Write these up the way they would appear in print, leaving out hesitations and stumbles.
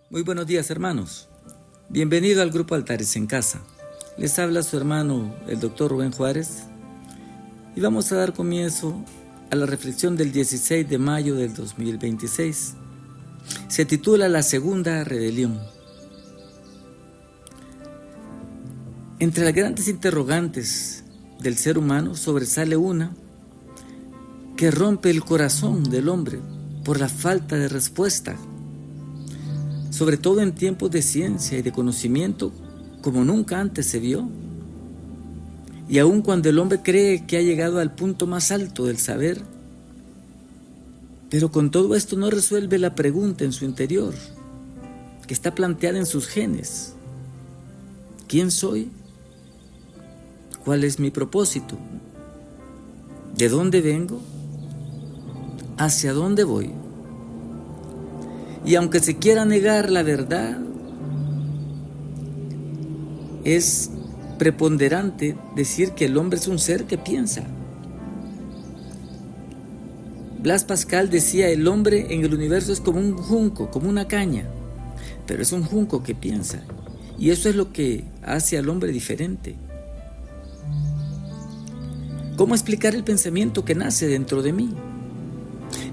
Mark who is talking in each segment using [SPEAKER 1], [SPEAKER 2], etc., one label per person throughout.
[SPEAKER 1] Muy buenos días, hermanos. Bienvenido al grupo Altares en Casa. Les habla su hermano, el doctor Rubén Juárez, y vamos a dar comienzo a la reflexión del 16 de mayo del 2026. Se titula La Segunda Rebelión. Entre las grandes interrogantes del ser humano sobresale una que rompe el corazón del hombre por la falta de respuesta, sobre todo en tiempos de ciencia y de conocimiento como nunca antes se vio. Y aun cuando el hombre cree que ha llegado al punto más alto del saber, pero con todo esto no resuelve la pregunta en su interior, que está planteada en sus genes. ¿Quién soy? ¿Cuál es mi propósito? ¿De dónde vengo? ¿Hacia dónde voy? Y aunque se quiera negar la verdad, es preponderante decir que el hombre es un ser que piensa. Blas Pascal decía: el hombre en el universo es como un junco, como una caña, pero es un junco que piensa, y eso es lo que hace al hombre diferente. ¿Cómo explicar el pensamiento que nace dentro de mí?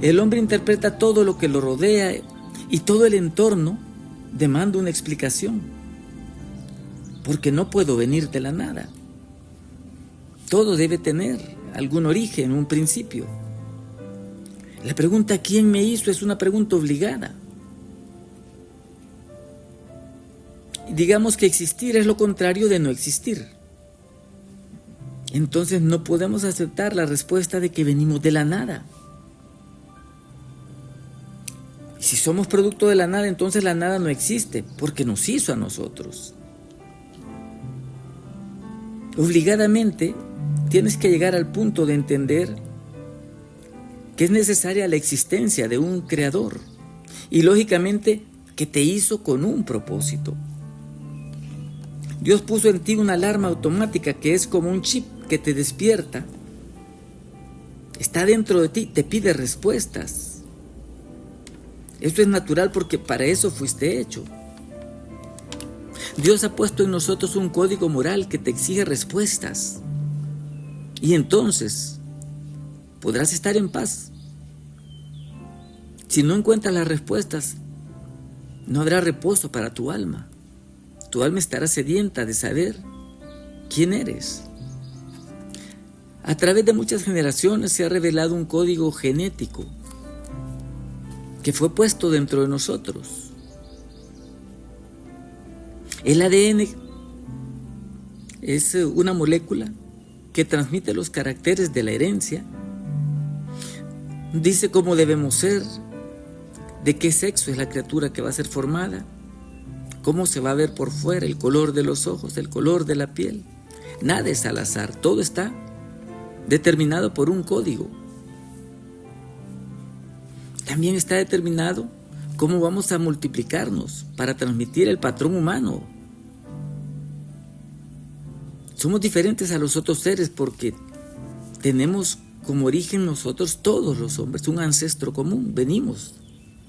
[SPEAKER 1] El hombre interpreta todo lo que lo rodea y todo el entorno demanda una explicación, porque no puedo venir de la nada. Todo debe tener algún origen, un principio. La pregunta ¿quién me hizo? Es una pregunta obligada. Digamos que existir es lo contrario de no existir. Entonces no podemos aceptar la respuesta de que venimos de la nada. Si somos producto de la nada, entonces la nada no existe, porque nos hizo a nosotros. Obligadamente tienes que llegar al punto de entender que es necesaria la existencia de un creador, y lógicamente que te hizo con un propósito. Dios puso en ti una alarma automática que es como un chip que te despierta. Está dentro de ti, te pide respuestas. Esto es natural porque para eso fuiste hecho. Dios ha puesto en nosotros un código moral que te exige respuestas. Y entonces podrás estar en paz. Si no encuentras las respuestas, no habrá reposo para tu alma. Tu alma estará sedienta de saber quién eres. A través de muchas generaciones se ha revelado un código genético que fue puesto dentro de nosotros. El ADN es una molécula que transmite los caracteres de la herencia. Dice cómo debemos ser, de qué sexo es la criatura que va a ser formada, cómo se va a ver por fuera, el color de los ojos, el color de la piel. Nada es al azar, todo está determinado por un código. También está determinado cómo vamos a multiplicarnos para transmitir el patrón humano. Somos diferentes a los otros seres porque tenemos como origen nosotros, todos los hombres, un ancestro común. Venimos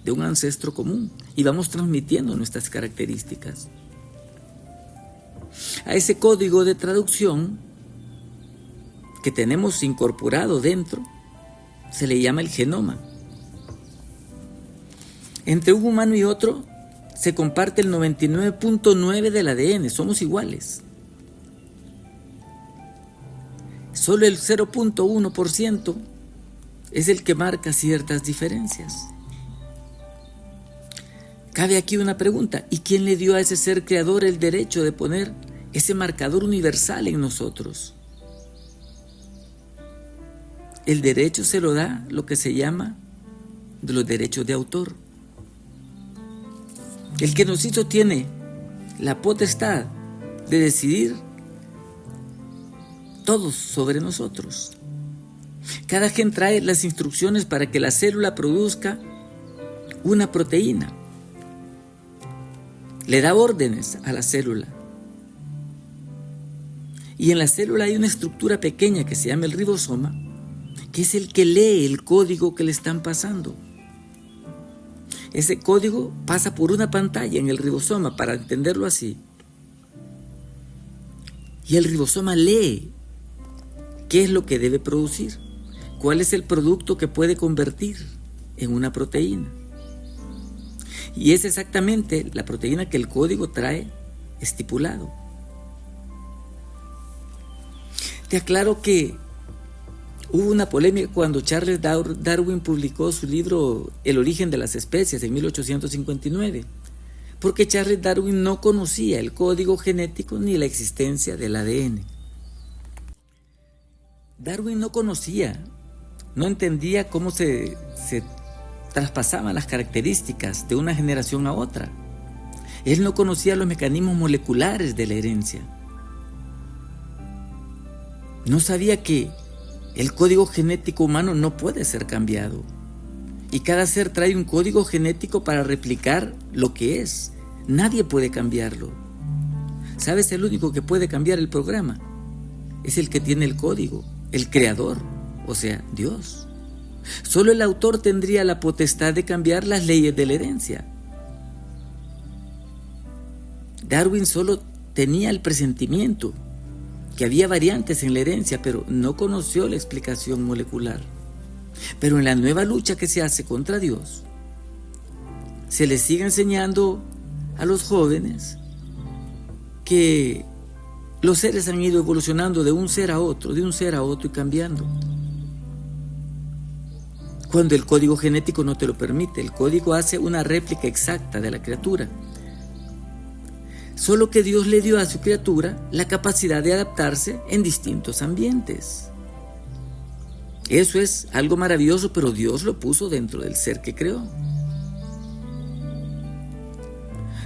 [SPEAKER 1] de un ancestro común y vamos transmitiendo nuestras características. A ese código de traducción que tenemos incorporado dentro se le llama el genoma. Entre un humano y otro se comparte el 99.9 del ADN, somos iguales. Solo el 0.1% es el que marca ciertas diferencias. Cabe aquí una pregunta: ¿y quién le dio a ese ser creador el derecho de poner ese marcador universal en nosotros? El derecho se lo da lo que se llama de los derechos de autor. El que nos hizo tiene la potestad de decidir todo sobre nosotros. Cada gen trae las instrucciones para que la célula produzca una proteína. Le da órdenes a la célula. Y en la célula hay una estructura pequeña que se llama el ribosoma, que es el que lee el código que le están pasando. ese código pasa por una pantalla en el ribosoma, para entenderlo así. Y el ribosoma lee qué es lo que debe producir, cuál es el producto que puede convertir en una proteína. Y es exactamente la proteína que el código trae estipulado. Te aclaro que hubo una polémica cuando Charles Darwin publicó su libro El origen de las especies en 1859, porque Charles Darwin no conocía el código genético ni la existencia del ADN. Darwin no conocía, no entendía cómo se traspasaban las características de una generación a otra. Él no conocía los mecanismos moleculares de la herencia. No sabía que el código genético humano no puede ser cambiado. Y cada ser trae un código genético para replicar lo que es. Nadie puede cambiarlo. ¿Sabes? El único que puede cambiar el programa es el que tiene el código, el creador, o sea, Dios. Solo el autor tendría la potestad de cambiar las leyes de la herencia. Darwin solo tenía el presentimiento que había variantes en la herencia, pero no conoció la explicación molecular. Pero en la nueva lucha que se hace contra Dios, se les sigue enseñando a los jóvenes que los seres han ido evolucionando de un ser a otro y cambiando. Cuando el código genético no te lo permite, el código hace una réplica exacta de la criatura. Solo que Dios le dio a su criatura la capacidad de adaptarse en distintos ambientes. Eso es algo maravilloso, pero Dios lo puso dentro del ser que creó.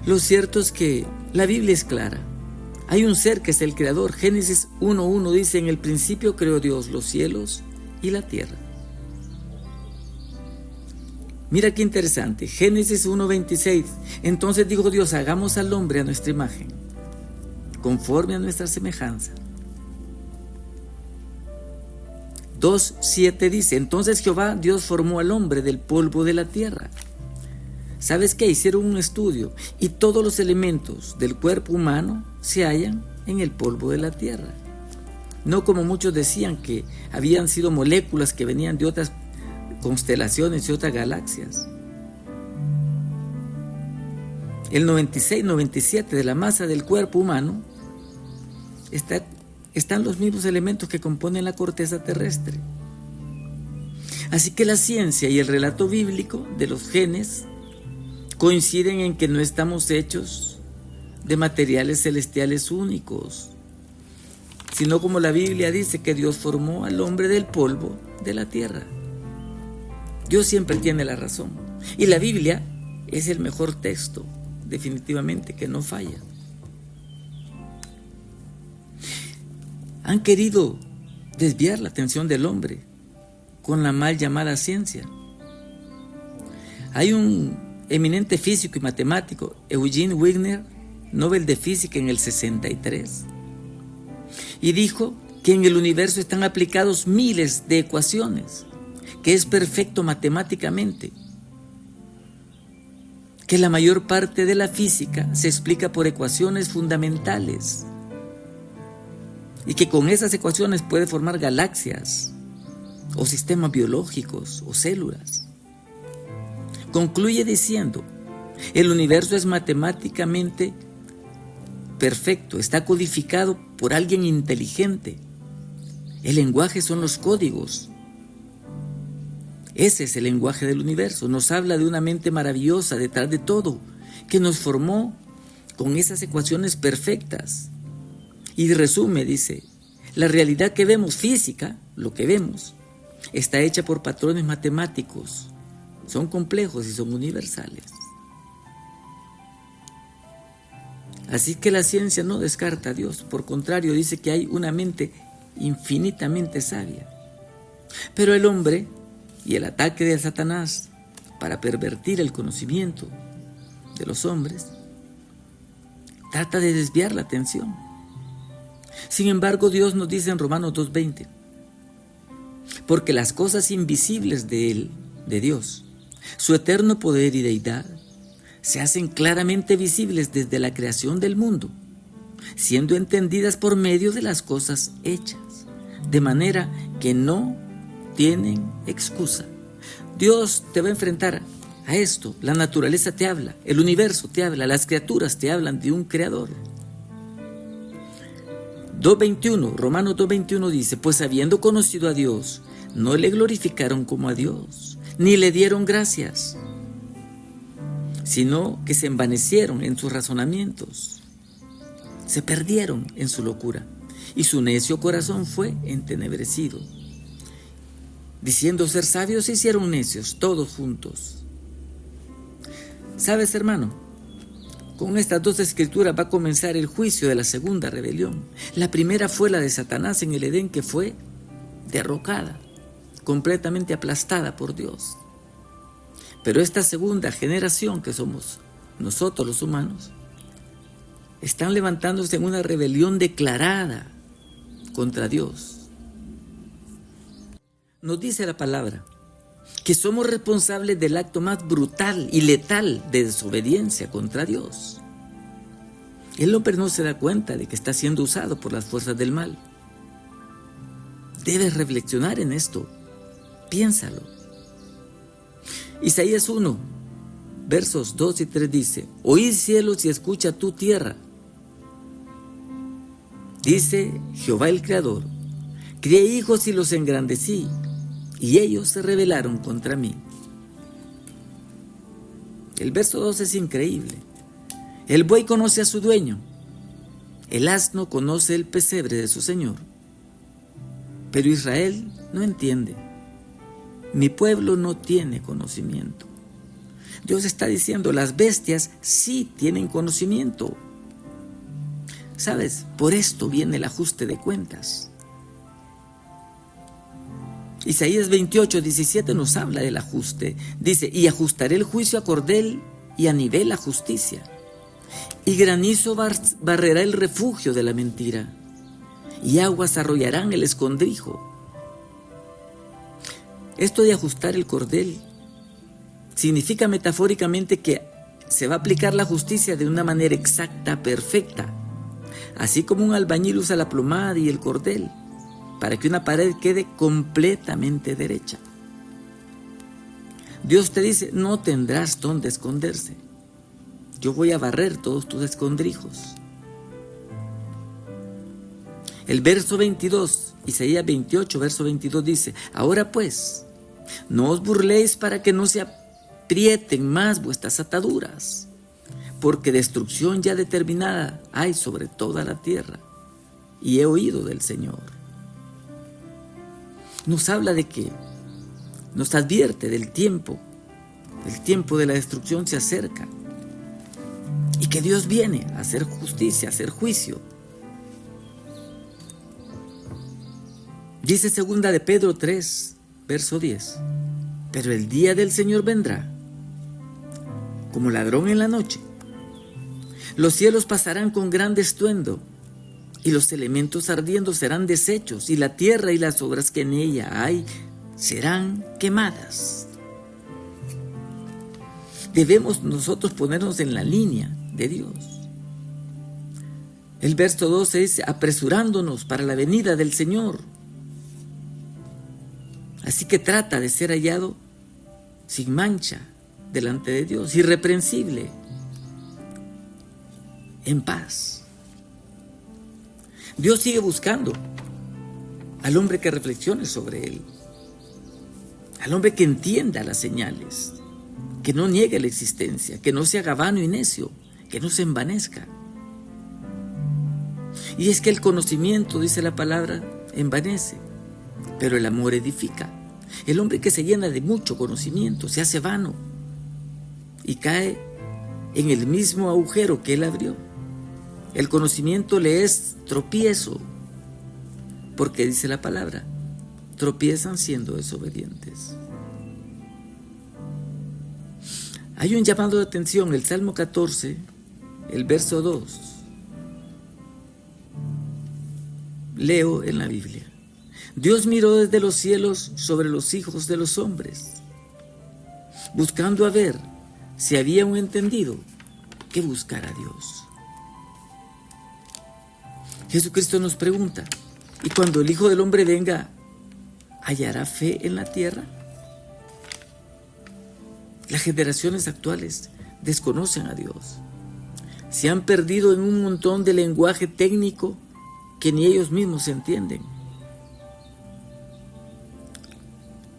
[SPEAKER 1] Lo cierto es que la Biblia es clara. Hay un ser que es el creador. Génesis 1:1 dice: en el principio creó Dios los cielos y la tierra. Mira qué interesante, Génesis 1:26. Entonces dijo Dios: hagamos al hombre a nuestra imagen, conforme a nuestra semejanza. 2:7 dice: entonces Jehová Dios formó al hombre del polvo de la tierra. ¿Sabes qué? Hicieron un estudio y todos los elementos del cuerpo humano se hallan en el polvo de la tierra. No como muchos decían, que habían sido moléculas que venían de otras constelaciones y otras galaxias. El 96-97% de la masa del cuerpo humano están los mismos elementos que componen la corteza terrestre. Así que la ciencia y el relato bíblico de los genes coinciden en que no estamos hechos de materiales celestiales únicos, sino como la Biblia dice, que Dios formó al hombre del polvo de la tierra. Dios siempre tiene la razón. Y la Biblia es el mejor texto, definitivamente, que no falla. Han querido desviar la atención del hombre con la mal llamada ciencia. Hay un eminente físico y matemático, Eugene Wigner, Nobel de Física en el 63, y dijo que en el universo están aplicados miles de ecuaciones, que es perfecto matemáticamente, que la mayor parte de la física se explica por ecuaciones fundamentales y que con esas ecuaciones puede formar galaxias o sistemas biológicos o células. Concluye diciendo: el universo es matemáticamente perfecto, está codificado por alguien inteligente. El lenguaje son los códigos. Ese es el lenguaje del universo. Nos habla de una mente maravillosa detrás de todo, que nos formó con esas ecuaciones perfectas. Y resume, dice: la realidad que vemos física, lo que vemos, está hecha por patrones matemáticos. Son complejos y son universales. Así que la ciencia no descarta a Dios. Por contrario, dice que hay una mente infinitamente sabia. Pero el hombre y el ataque de Satanás para pervertir el conocimiento de los hombres trata de desviar la atención. Sin embargo, Dios nos dice en Romanos 2:20: porque las cosas invisibles de Él, de Dios, Su eterno poder y deidad se hacen claramente visibles desde la creación del mundo, siendo entendidas por medio de las cosas hechas, de manera que no tienen excusa. Dios te va a enfrentar a esto. La naturaleza te habla, el universo te habla, las criaturas te hablan de un creador. 2:21, Romanos 2:21 dice: pues habiendo conocido a Dios, no le glorificaron como a Dios, ni le dieron gracias, sino que se envanecieron en sus razonamientos, se perdieron en su locura, y su necio corazón fue entenebrecido. Diciendo ser sabios, se hicieron necios, todos juntos. ¿Sabes, hermano? Con estas dos escrituras va a comenzar el juicio de la segunda rebelión. La primera fue la de Satanás en el Edén, que fue derrocada, completamente aplastada por Dios. Pero esta segunda generación, que somos nosotros los humanos, están levantándose en una rebelión declarada contra Dios. Nos dice la palabra que somos responsables del acto más brutal y letal de desobediencia contra Dios. El hombre no se da cuenta de que está siendo usado por las fuerzas del mal. Debes reflexionar en esto. Piénsalo. Isaías 1, versos 2 y 3 dice: oíd cielos y escucha tu tierra. Dice Jehová el Creador: crié hijos y los engrandecí, y ellos se rebelaron contra mí. El verso 2 es increíble. El buey conoce a su dueño, el asno conoce el pesebre de su señor, pero Israel no entiende. Mi pueblo no tiene conocimiento. Dios está diciendo: las bestias sí tienen conocimiento. ¿Sabes? Por esto viene el ajuste de cuentas. Isaías 28:17 nos habla del ajuste. Dice: y ajustaré el juicio a cordel y a nivel la justicia, y granizo barrerá el refugio de la mentira, y aguas arrollarán el escondrijo. Esto de ajustar el cordel significa metafóricamente que se va a aplicar la justicia de una manera exacta, perfecta, así como un albañil usa la plomada y el cordel para que una pared quede completamente derecha. Dios te dice: no tendrás dónde esconderse. Yo voy a barrer todos tus escondrijos. El verso 22, Isaías 28, verso 22 dice: ahora pues, no os burléis para que no se aprieten más vuestras ataduras, porque destrucción ya determinada hay sobre toda la tierra, y he oído del Señor. Nos habla de que, nos advierte del tiempo. El tiempo de la destrucción se acerca, y que Dios viene a hacer justicia, a hacer juicio. Dice segunda de Pedro 3, verso 10: pero el día del Señor vendrá como ladrón en la noche. Los cielos pasarán con gran estruendo, y los elementos ardiendo serán deshechos, y la tierra y las obras que en ella hay serán quemadas. Debemos nosotros ponernos en la línea de Dios. El verso 12 dice: apresurándonos para la venida del Señor. Así que trata de ser hallado sin mancha delante de Dios, irreprensible, en paz. Dios sigue buscando al hombre que reflexione sobre Él, al hombre que entienda las señales, que no niegue la existencia, que no sea gabano y necio, que no se envanezca. Y es que el conocimiento, dice la palabra, envanece, pero el amor edifica. El hombre que se llena de mucho conocimiento se hace vano y cae en el mismo agujero que él abrió. El conocimiento le es tropiezo, porque dice la palabra: tropiezan siendo desobedientes. Hay un llamado de atención, el Salmo 14, el verso 2. Leo en la Biblia: Dios miró desde los cielos sobre los hijos de los hombres buscando a ver si había un entendido que buscara a Dios. Jesucristo nos pregunta, ¿y cuando el Hijo del Hombre venga, hallará fe en la tierra? Las generaciones actuales desconocen a Dios. Se han perdido en un montón de lenguaje técnico que ni ellos mismos entienden.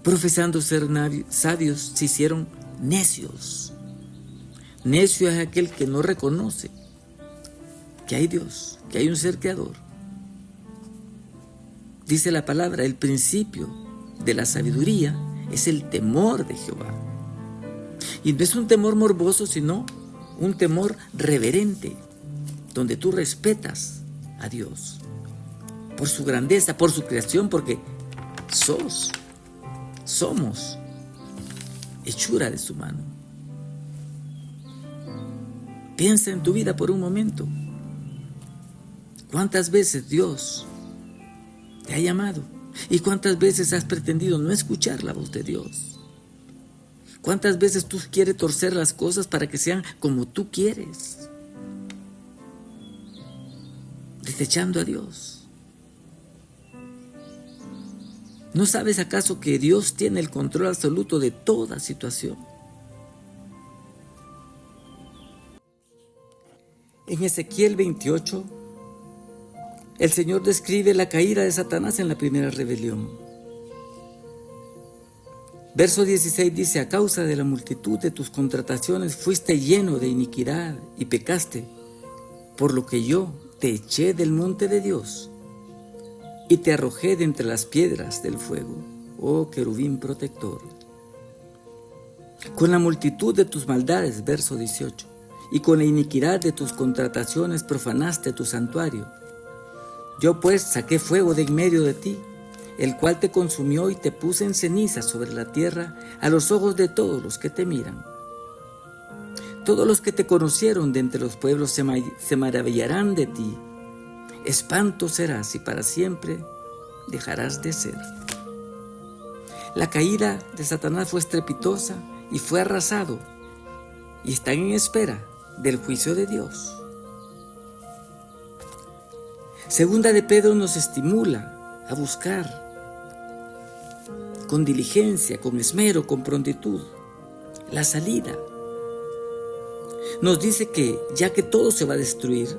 [SPEAKER 1] Profesando ser sabios, se hicieron necios. Necio es aquel que no reconoce que hay Dios, que hay un ser creador. Dice la palabra, el principio de la sabiduría es el temor de Jehová. Y no es un temor morboso, sino un temor reverente, donde tú respetas a Dios por su grandeza, por su creación, porque somos hechura de su mano. Piensa en tu vida por un momento. ¿Cuántas veces Dios te ha llamado? ¿Y cuántas veces has pretendido no escuchar la voz de Dios? ¿Cuántas veces tú quieres torcer las cosas para que sean como tú quieres? Desechando a Dios. ¿No sabes acaso que Dios tiene el control absoluto de toda situación? En Ezequiel 28, el Señor describe la caída de Satanás en la primera rebelión. Verso 16 dice, a causa de la multitud de tus contrataciones fuiste lleno de iniquidad y pecaste, por lo que yo te eché del monte de Dios y te arrojé de entre las piedras del fuego, oh querubín protector. Con la multitud de tus maldades, verso 18, y con la iniquidad de tus contrataciones profanaste tu santuario. Yo pues saqué fuego de en medio de ti, el cual te consumió y te puse en ceniza sobre la tierra a los ojos de todos los que te miran. Todos los que te conocieron de entre los pueblos se maravillarán de ti. Espanto serás y para siempre dejarás de ser. La caída de Satanás fue estrepitosa y fue arrasado, y están en espera del juicio de Dios. Segunda de Pedro nos estimula a buscar con diligencia, con esmero, con prontitud la salida. Nos dice que ya que todo se va a destruir,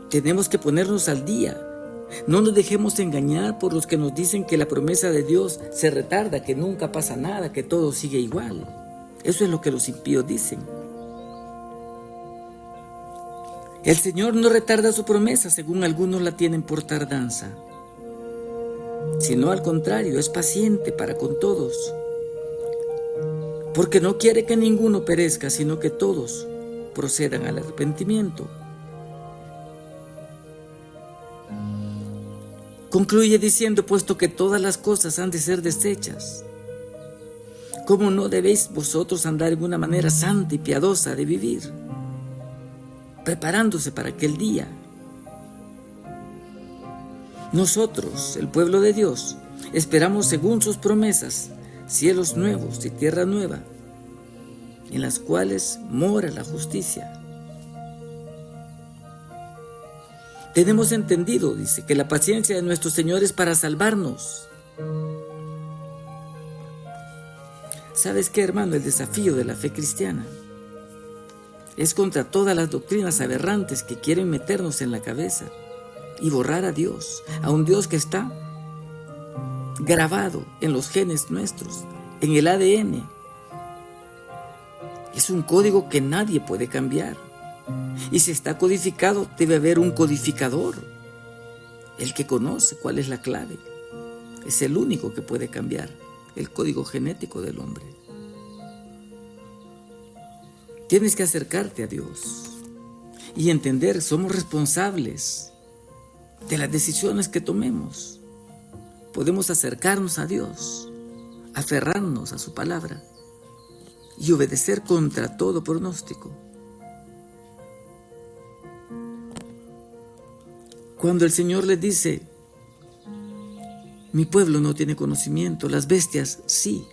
[SPEAKER 1] tenemos que ponernos al día. No nos dejemos engañar por los que nos dicen que la promesa de Dios se retarda, que nunca pasa nada, que todo sigue igual. Eso es lo que los impíos dicen. El Señor no retarda su promesa, según algunos la tienen por tardanza, sino al contrario, es paciente para con todos, porque no quiere que ninguno perezca, sino que todos procedan al arrepentimiento. Concluye diciendo, puesto que todas las cosas han de ser deshechas, ¿cómo no debéis vosotros andar en una manera santa y piadosa de vivir, preparándose para aquel día? Nosotros, el pueblo de Dios, esperamos según sus promesas, cielos nuevos y tierra nueva, en las cuales mora la justicia. Tenemos entendido, dice, que la paciencia de nuestro Señor es para salvarnos. ¿Sabes qué, hermano? El desafío de la fe cristiana es contra todas las doctrinas aberrantes que quieren meternos en la cabeza y borrar a Dios, a un Dios que está grabado en los genes nuestros, en el ADN. Es un código que nadie puede cambiar. Y si está codificado, debe haber un codificador, el que conoce cuál es la clave. Es el único que puede cambiar el código genético del hombre. Tienes que acercarte a Dios y entender, somos responsables de las decisiones que tomemos. Podemos acercarnos a Dios, aferrarnos a su palabra y obedecer contra todo pronóstico. Cuando el Señor les dice, mi pueblo no tiene conocimiento, las bestias sí,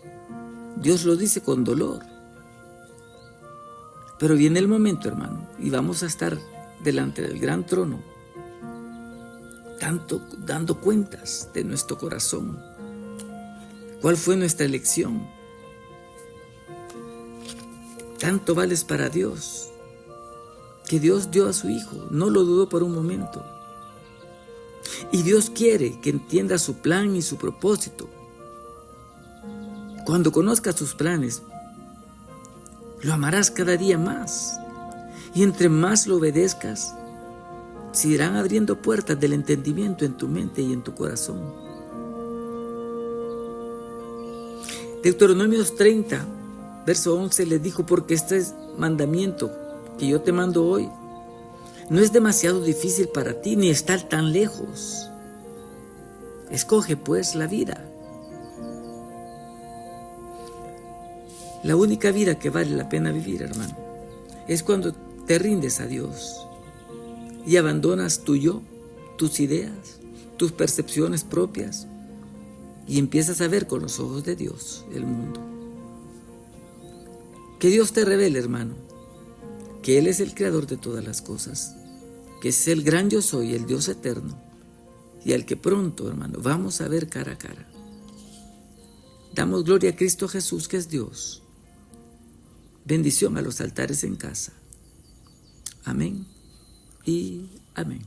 [SPEAKER 1] Dios lo dice con dolor. Pero viene el momento, hermano, y vamos a estar delante del gran trono, dando cuentas de nuestro corazón. ¿Cuál fue nuestra elección? Tanto vales para Dios, que Dios dio a su Hijo, no lo dudó por un momento. Y Dios quiere que entiendas su plan y su propósito. Cuando conozcas sus planes, lo amarás cada día más. Y entre más lo obedezcas, se irán abriendo puertas del entendimiento en tu mente y en tu corazón. Deuteronomios 30, verso 11 les dijo: porque este mandamiento que yo te mando hoy no es demasiado difícil para ti, ni está tan lejos. Escoge pues la vida. La única vida que vale la pena vivir, hermano, es cuando te rindes a Dios y abandonas tu yo, tus ideas, tus percepciones propias, y empiezas a ver con los ojos de Dios el mundo. Que Dios te revele, hermano, que Él es el creador de todas las cosas, que es el gran yo soy, el Dios eterno, y al que pronto, hermano, vamos a ver cara a cara. Damos gloria a Cristo Jesús, que es Dios. Bendición a los altares en casa. Amén y amén.